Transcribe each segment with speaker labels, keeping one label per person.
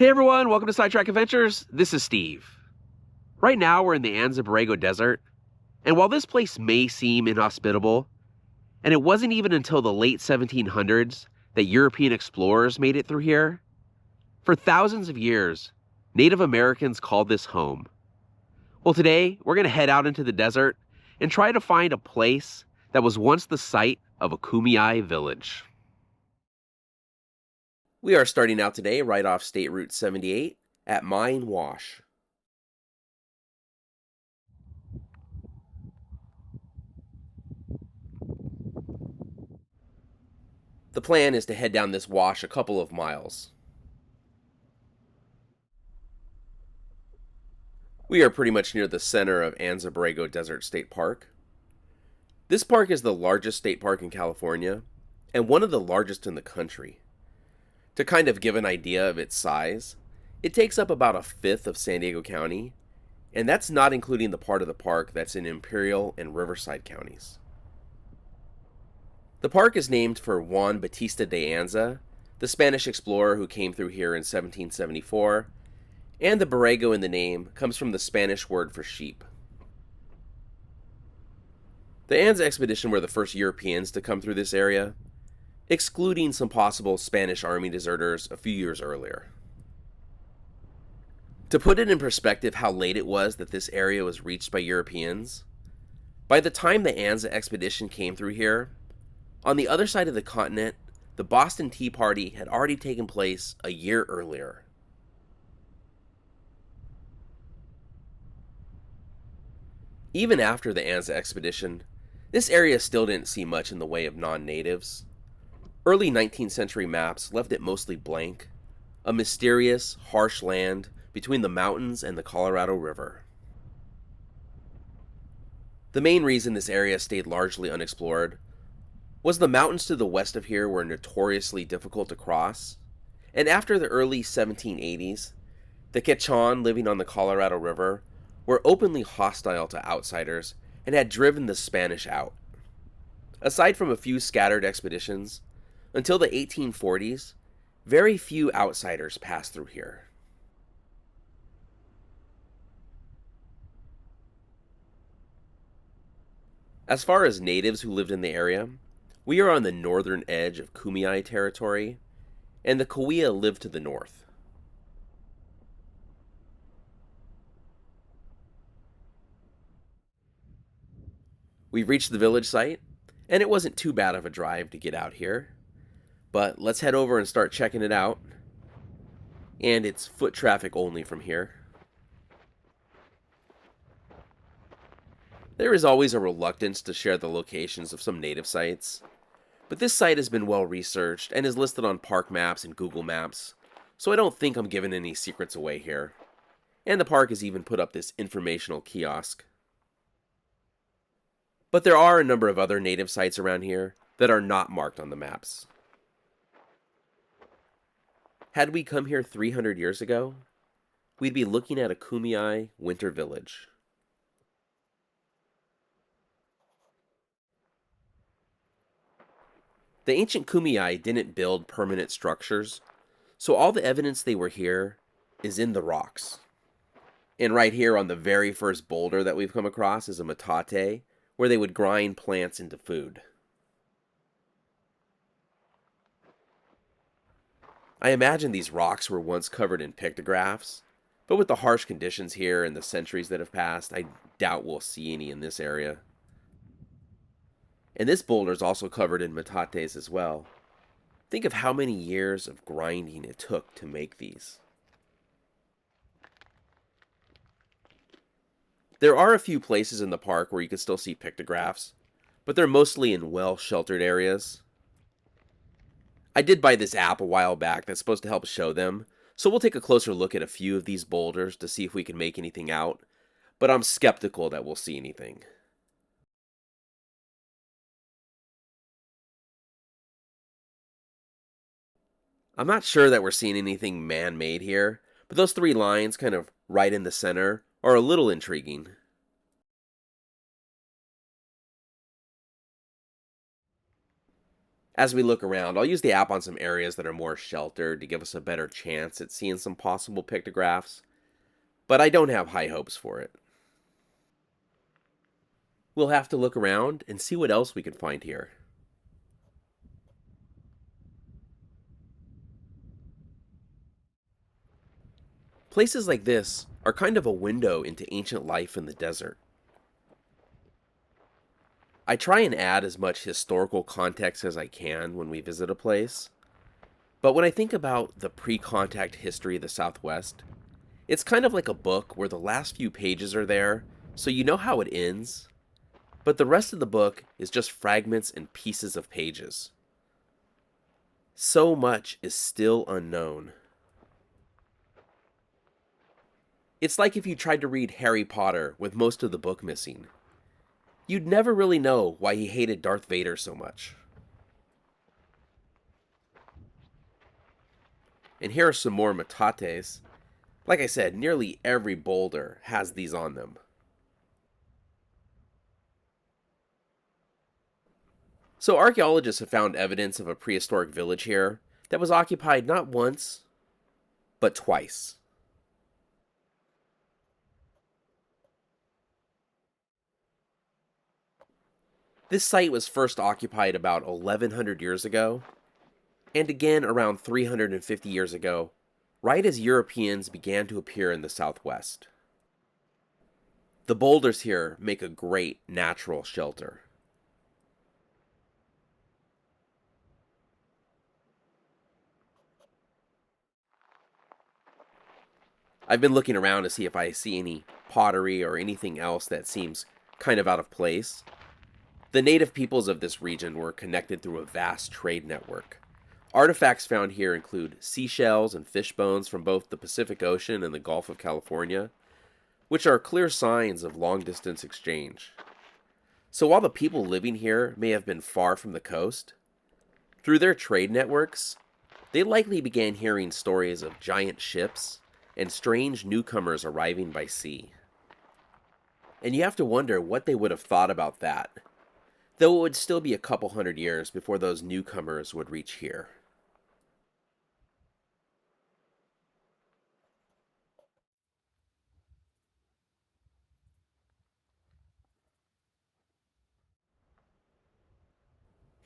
Speaker 1: Hey everyone, welcome to Sidetrack Adventures. This is Steve. Right now we're in the Anza Borrego Desert, and while this place may seem inhospitable, and it wasn't even until the late 1700s that European explorers made it through here, for thousands of years, Native Americans called this home. Well, today we're going to head out into the desert and try to find a place that was once the site of a Kummeyay village. We are starting out today right off State Route 78 at Mine Wash. The plan is to head down this wash a couple of miles. We are pretty much near the center of Anza Borrego Desert State Park. This park is the largest state park in California and one of the largest in the country. To kind of give an idea of its size, it takes up about a fifth of San Diego County, and that's not including the part of the park that's in Imperial and Riverside counties. The park is named for Juan Bautista de Anza, the Spanish explorer who came through here in 1774, and the Borrego in the name comes from the Spanish word for sheep. The Anza expedition were the first Europeans to come through this area, excluding some possible Spanish army deserters a few years earlier. To put it in perspective how late it was that this area was reached by Europeans, by the time the Anza expedition came through here, on the other side of the continent, the Boston Tea Party had already taken place a year earlier. Even after the Anza expedition, this area still didn't see much in the way of non-natives. Early 19th century maps left it mostly blank, a mysterious, harsh land between the mountains and the Colorado River. The main reason this area stayed largely unexplored was the mountains to the west of here were notoriously difficult to cross, and after the early 1780s, the Quechan living on the Colorado River were openly hostile to outsiders and had driven the Spanish out. Aside from a few scattered expeditions, until the 1840s, very few outsiders passed through here. As far as natives who lived in the area, we are on the northern edge of Kummeyay territory, and the Kummeyay live to the north. We've reached the village site, and it wasn't too bad of a drive to get out here. But let's head over and start checking it out. And it's foot traffic only from here. There is always a reluctance to share the locations of some native sites, but this site has been well researched and is listed on park maps and Google Maps, so I don't think I'm giving any secrets away here. And the park has even put up this informational kiosk. But there are a number of other native sites around here that are not marked on the maps. Had we come here 300 years ago, we'd be looking at a Kummeyay winter village. The ancient Kummeyay didn't build permanent structures, so all the evidence they were here is in the rocks. And right here on the very first boulder that we've come across is a metate, where they would grind plants into food. I imagine these rocks were once covered in pictographs, but with the harsh conditions here and the centuries that have passed, I doubt we'll see any in this area. And this boulder is also covered in metates as well. Think of how many years of grinding it took to make these. There are a few places in the park where you can still see pictographs, but they're mostly in well-sheltered areas. I did buy this app a while back that's supposed to help show them, so we'll take a closer look at a few of these boulders to see if we can make anything out, but I'm skeptical that we'll see anything. I'm not sure that we're seeing anything man-made here, but those three lines kind of right in the center are a little intriguing. As we look around, I'll use the app on some areas that are more sheltered to give us a better chance at seeing some possible pictographs, but I don't have high hopes for it. We'll have to look around and see what else we can find here. Places like this are kind of a window into ancient life in the desert. I try and add as much historical context as I can when we visit a place, but when I think about the pre-contact history of the Southwest, it's kind of like a book where the last few pages are there, so you know how it ends, but the rest of the book is just fragments and pieces of pages. So much is still unknown. It's like if you tried to read Harry Potter with most of the book missing. You'd never really know why he hated Darth Vader so much. And here are some more metates. Like I said, nearly every boulder has these on them. So archaeologists have found evidence of a prehistoric village here that was occupied not once, but twice. This site was first occupied about 1100 years ago, and again around 350 years ago, right as Europeans began to appear in the Southwest. The boulders here make a great natural shelter. I've been looking around to see if I see any pottery or anything else that seems kind of out of place. The native peoples of this region were connected through a vast trade network. Artifacts found here include seashells and fish bones from both the Pacific Ocean and the Gulf of California, which are clear signs of long-distance exchange. So while the people living here may have been far from the coast, through their trade networks, they likely began hearing stories of giant ships and strange newcomers arriving by sea. And you have to wonder what they would have thought about that, though it would still be a couple hundred years before those newcomers would reach here.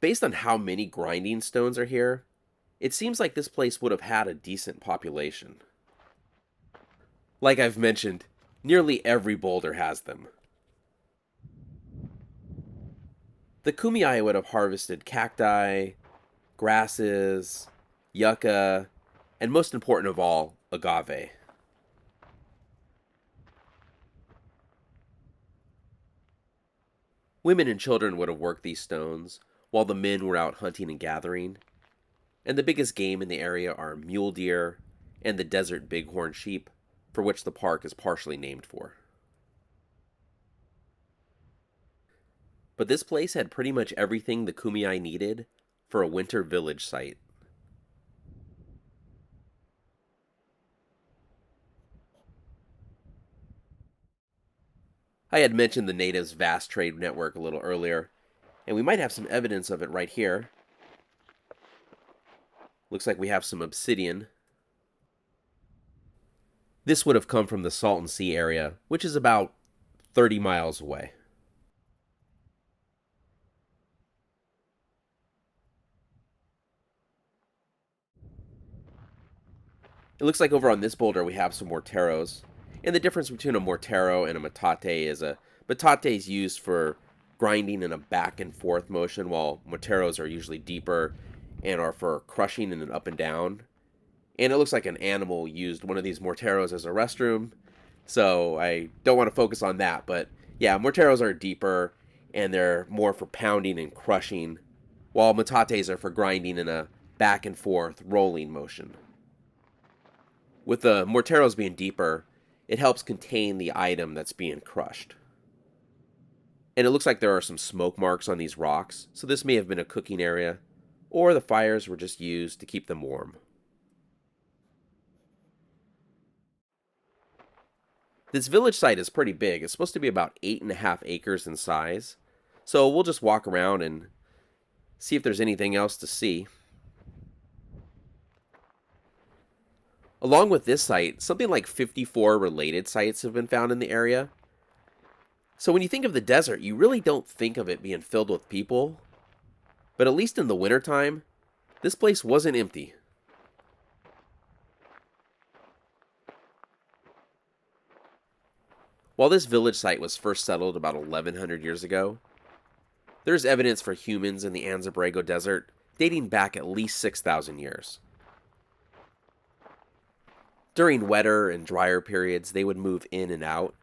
Speaker 1: Based on how many grinding stones are here, it seems like this place would have had a decent population. Like I've mentioned, nearly every boulder has them. The Kummeyay would have harvested cacti, grasses, yucca, and most important of all, agave. Women and children would have worked these stones, while the men were out hunting and gathering. And the biggest game in the area are mule deer and the desert bighorn sheep, for which the park is partially named for. But this place had pretty much everything the Kummeyay needed for a winter village site. I had mentioned the natives' vast trade network a little earlier, and we might have some evidence of it right here. Looks like we have some obsidian. This would have come from the Salton Sea area, which is about 30 miles away. It looks like over on this boulder we have some morteros. And the difference between a mortero and a metate is a metate is used for grinding in a back and forth motion, while morteros are usually deeper and are for crushing in an up and down. And it looks like an animal used one of these morteros as a restroom, so I don't want to focus on that. But yeah, morteros are deeper and they're more for pounding and crushing, while metates are for grinding in a back and forth rolling motion. With the morteros being deeper, it helps contain the item that's being crushed. And it looks like there are some smoke marks on these rocks, so this may have been a cooking area, or the fires were just used to keep them warm. This village site is pretty big. It's supposed to be about 8.5 acres in size. So we'll just walk around and see if there's anything else to see. Along with this site, something like 54 related sites have been found in the area. So when you think of the desert, you really don't think of it being filled with people. But at least in the wintertime, this place wasn't empty. While this village site was first settled about 1100 years ago, there's evidence for humans in the Anza Borrego Desert dating back at least 6,000 years. During wetter and drier periods, they would move in and out,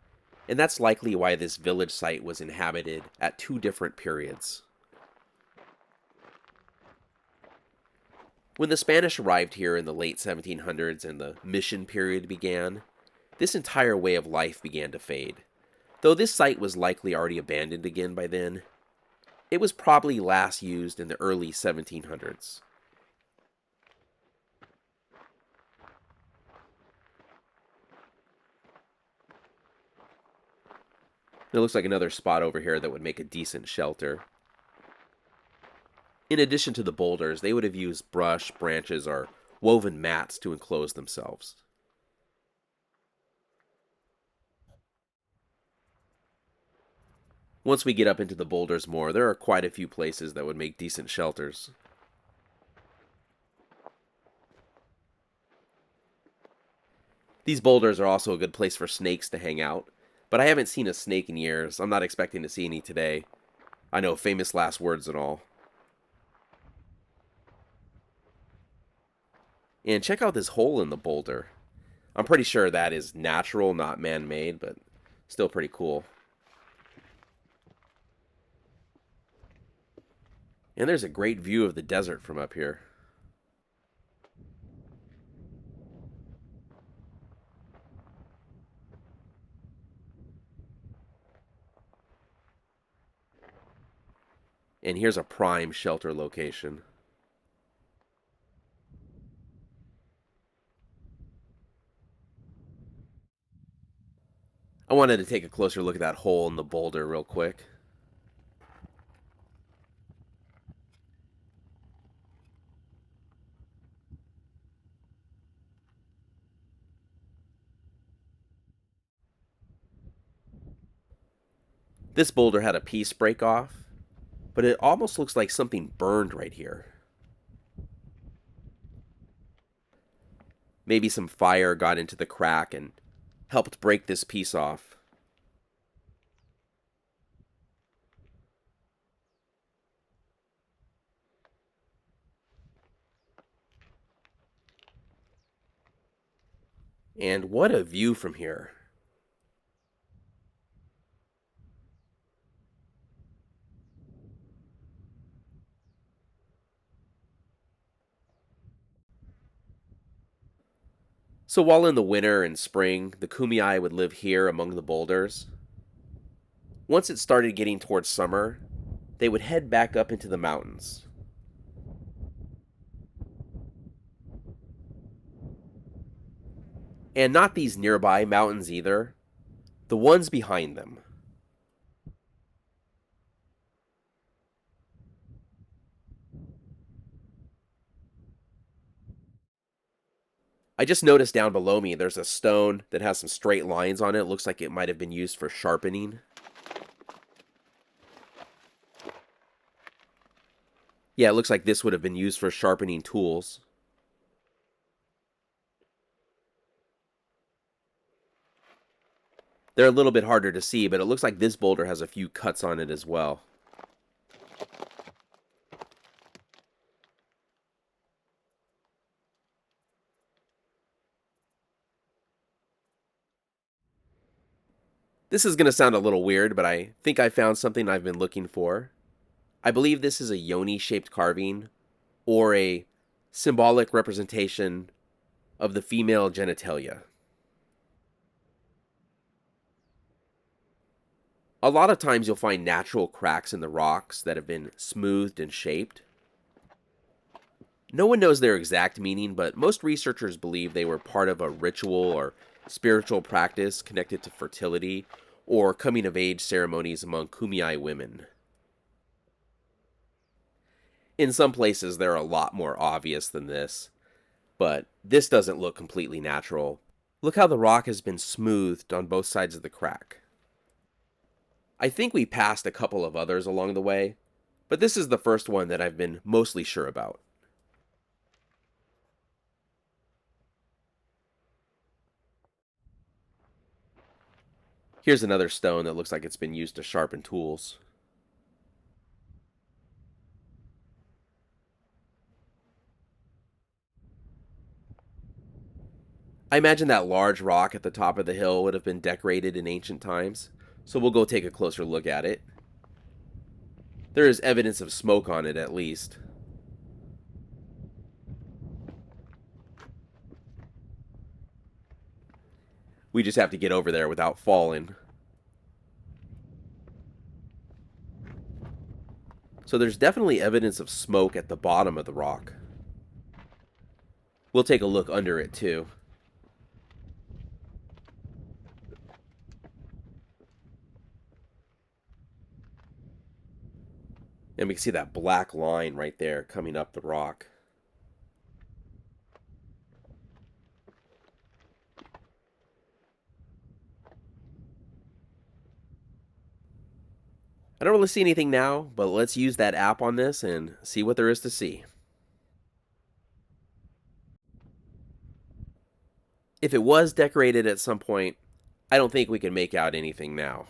Speaker 1: and that's likely why this village site was inhabited at two different periods. When the Spanish arrived here in the late 1700s and the mission period began, this entire way of life began to fade. Though this site was likely already abandoned again by then, it was probably last used in the early 1700s. It looks like another spot over here that would make a decent shelter. In addition to the boulders, they would have used brush, branches, or woven mats to enclose themselves. Once we get up into the boulders more, there are quite a few places that would make decent shelters. These boulders are also a good place for snakes to hang out, but I haven't seen a snake in years. I'm not expecting to see any today. I know, famous last words and all. And check out this hole in the boulder. I'm pretty sure that is natural, not man-made, but still pretty cool. And there's a great view of the desert from up here. And here's a prime shelter location. I wanted to take a closer look at that hole in the boulder real quick. This boulder had a piece break off, but it almost looks like something burned right here. Maybe some fire got into the crack and helped break this piece off. And what a view from here. So while in the winter and spring, the Kummeyay would live here among the boulders. Once it started getting towards summer, they would head back up into the mountains. And not these nearby mountains either, the ones behind them. I just noticed down below me there's a stone that has some straight lines on it. It looks like it might have been used for sharpening. Yeah, it looks like this would have been used for sharpening tools. They're a little bit harder to see, but it looks like this boulder has a few cuts on it as well. This is going to sound a little weird, but I think I found something I've been looking for. I believe this is a yoni-shaped carving, or a symbolic representation of the female genitalia. A lot of times you'll find natural cracks in the rocks that have been smoothed and shaped. No one knows their exact meaning, but most researchers believe they were part of a ritual or spiritual practice connected to fertility or coming of age ceremonies among Kummeyay women. In some places, they're a lot more obvious than this, but this doesn't look completely natural. Look how the rock has been smoothed on both sides of the crack. I think we passed a couple of others along the way, but this is the first one that I've been mostly sure about. Here's another stone that looks like it's been used to sharpen tools. I imagine that large rock at the top of the hill would have been decorated in ancient times, so we'll go take a closer look at it. There is evidence of smoke on it, at least. We just have to get over there without falling. So there's definitely evidence of smoke at the bottom of the rock. We'll take a look under it, too. And we can see that black line right there coming up the rock. I don't really see anything now, but let's use that app on this and see what there is to see. If it was decorated at some point, I don't think we can make out anything now.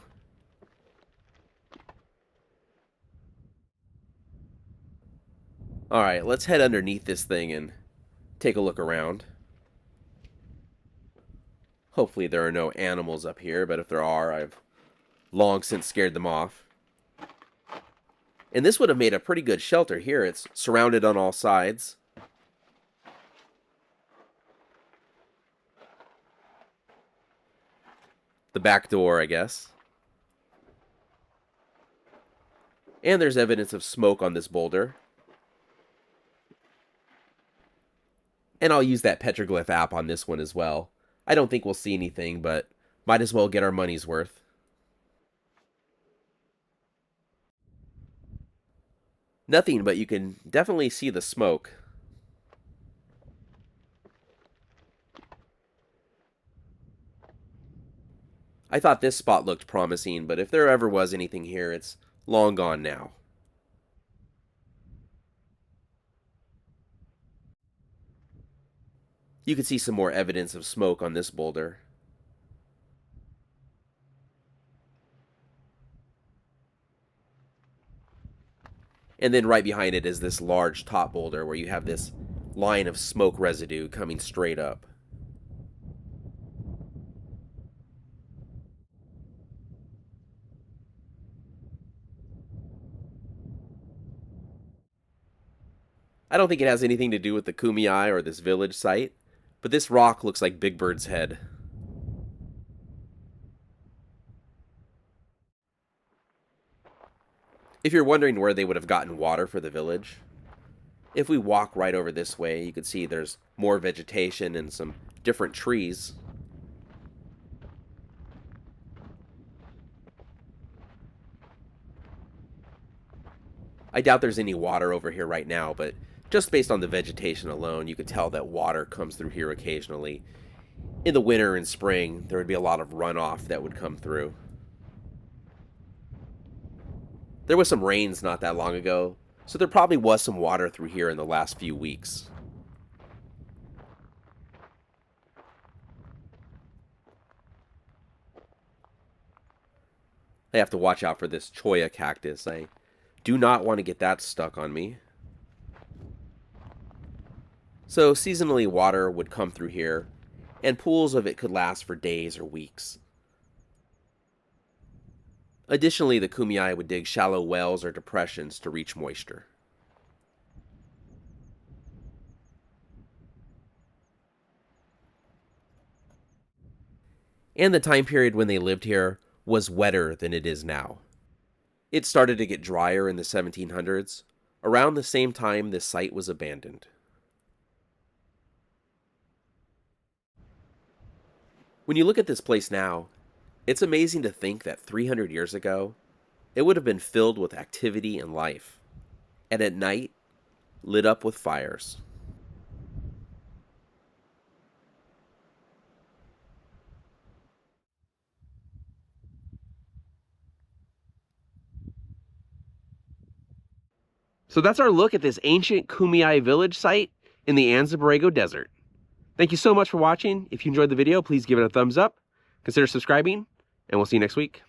Speaker 1: Alright, let's head underneath this thing and take a look around. Hopefully there are no animals up here, but if there are, I've long since scared them off. And this would have made a pretty good shelter here. It's surrounded on all sides. The back door, I guess. And there's evidence of smoke on this boulder. And I'll use that petroglyph app on this one as well. I don't think we'll see anything, but might as well get our money's worth. Nothing, but you can definitely see the smoke. I thought this spot looked promising, but if there ever was anything here, it's long gone now. You can see some more evidence of smoke on this boulder. And then right behind it is this large top boulder where you have this line of smoke residue coming straight up. I don't think it has anything to do with the Kummeyay or this village site, but this rock looks like Big Bird's head. If you're wondering where they would have gotten water for the village, if we walk right over this way, you can see there's more vegetation and some different trees. I doubt there's any water over here right now, but just based on the vegetation alone, you could tell that water comes through here occasionally. In the winter and spring, there would be a lot of runoff that would come through. There was some rains not that long ago, so there probably was some water through here in the last few weeks. I have to watch out for this cholla cactus. I do not want to get that stuck on me. So seasonally water would come through here, and pools of it could last for days or weeks. Additionally, the Kummeyay would dig shallow wells or depressions to reach moisture. And the time period when they lived here was wetter than it is now. It started to get drier in the 1700s, around the same time this site was abandoned. When you look at this place now, it's amazing to think that 300 years ago, it would have been filled with activity and life. And at night, lit up with fires. So that's our look at this ancient Kummeyay village site in the Anza Borrego Desert. Thank you so much for watching. If you enjoyed the video, please give it a thumbs up, consider subscribing, and we'll see you next week.